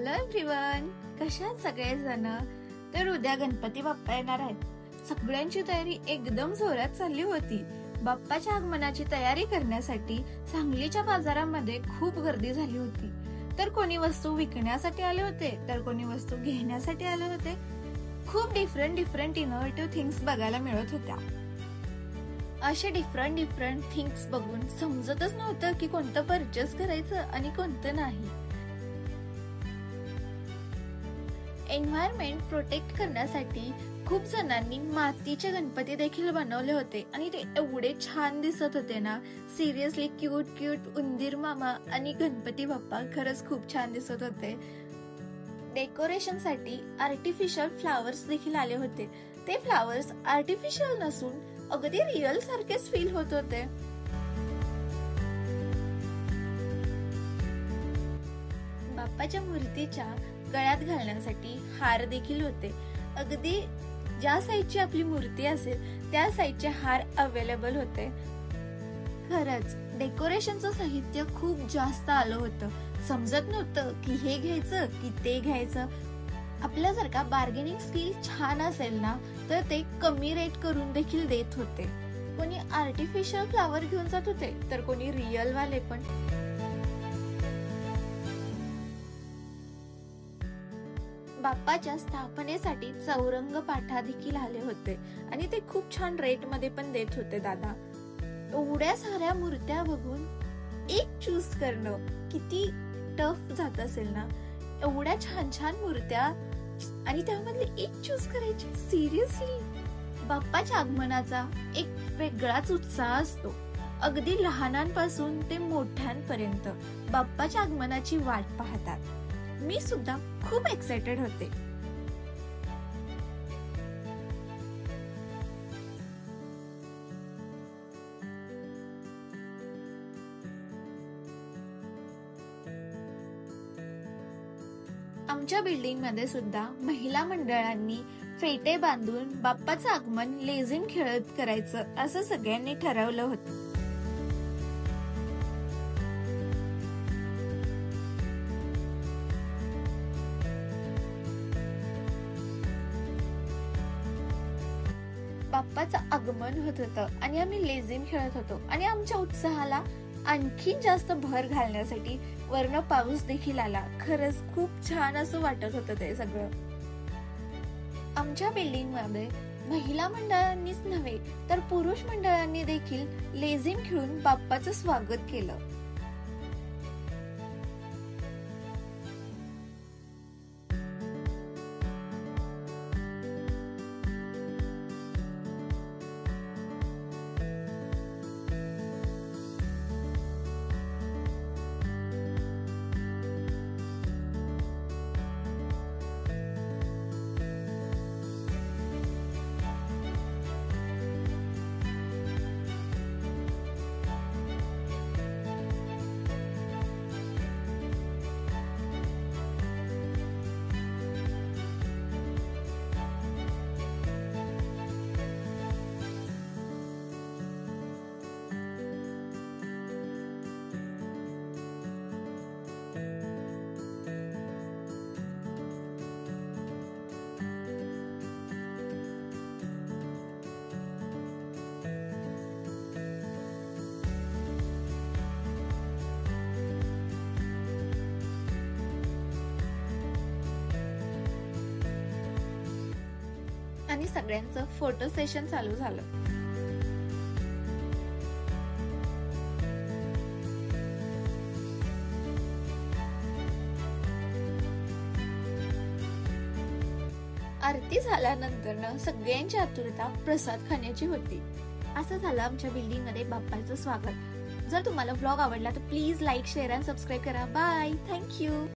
Hello everyone, कशात सगळेजण? तर उद्या गणपती बाप्पा येणार आहेत. सगळ्यांची तयारी एकदम जोरात चालली होती. बाप्पाच्या आगमनाची तयारी करण्यासाठी सांगलीच्या बाजारामध्ये खूप गर्दी झाली होती. तर कोणी वस्तू विकण्यासाठी आले होते, तर कोणी वस्तू घेण्यासाठी आले होते. खूप डिफरंट इनोव्हेटिव्ह थिंग्स बघायला मिळत होत्या. असे डिफरंट थिंग्स बघून समजतच नव्हतं की कोणतं परचेस करायचं आणि कोणतं नाही. एन्व्हायरमेंट प्रोटेक्ट करण्यासाठी खूप जणांनी मातीचे गणपती देखील बनवले होते आणि ते एवढे छान दिसत होते ना. सिरियसली क्यूट उंदीर मामा आणि गणपती बाप्पा खरंच खूप छान दिसत होते. डेकोरेशन साठी आर्टिफिशियल फ्लावर्स देखील आले होते. ते फ्लावर्स आर्टिफिशियल नसून अगदी रिअल सारखेच फील होत होते. बाप्पाच्या मूर्तीच्या गळ्यात घालण्यासाठी हार देखील होते. अगदी ज्या साईजची आपली मूर्ती असेल त्या साईजचे हार अवेलेबल होते. खरंच डेकोरेशनचं साहित्य खूप जास्त आलं होतं. समजत नव्हतं की हे घ्यायचं की ते घ्यायचं. आपल्या जर का बार्गेनिंग स्किल छान असेल ना तर ते कमी रेट करून देखील देत होते. कोणी आर्टिफिशियल फ्लावर घेऊन जात होते तर कोणी रिअल वाले पण. बाप्पाच्या स्थापनेसाठी चौरंग पाठा देखील आले होते आणि ते खूप छान रेट मध्ये पण देत होते दादा. एवढ्या साऱ्या मूर्त्या बघून एक चूज करणं किती टफ जात असेल ना. एवढ्या छान मूर्त्या आणि त्यामधली एक चूज करायची. सिरियसली बाप्पाच्या आगमनाचा एक वेगळाच उत्साह असतो. अगदी लहानांपासून ते मोठ्यांपर्यंत बाप्पाच्या आगमनाची वाट पाहतात. मी सुद्धा खूप एक्साइटेड होते. आमच्या बिल्डिंग मध्ये सुद्धा महिला मंडळांनी फेटे बांधून बाप्पाचं आगमन लेझिम खेळत करायचं असं सगळ्यांनी ठरवलं होतं. बाप्पाचं आगमन होत होतं आणि आम्ही लेझिम खेळत होतो आणि आमच्या उत्साहाला आणखी जास्त भर घालण्यासाठी वर्ण पाऊस देखील आला. खरंच खूप छान असं वाटत होतं ते सगळं. आमच्या बिल्डिंग मध्ये महिला मंडळांनीच नव्हे तर पुरुष मंडळांनी देखील लेझिम खेळून बाप्पाचं स्वागत केलं. आणि सगळ्यांचं फोटो सेशन चालू झालं. आरती झाल्यानंतर सगळ्यांची आतुरता प्रसाद खाण्याची होती. असं झालं आमच्या बिल्डिंग मध्ये बाप्पाचं स्वागत. जर तुम्हाला व्लॉग आवडला तर प्लीज लाईक, शेअर आणि सबस्क्राईब करा. बाय. थँक्यू.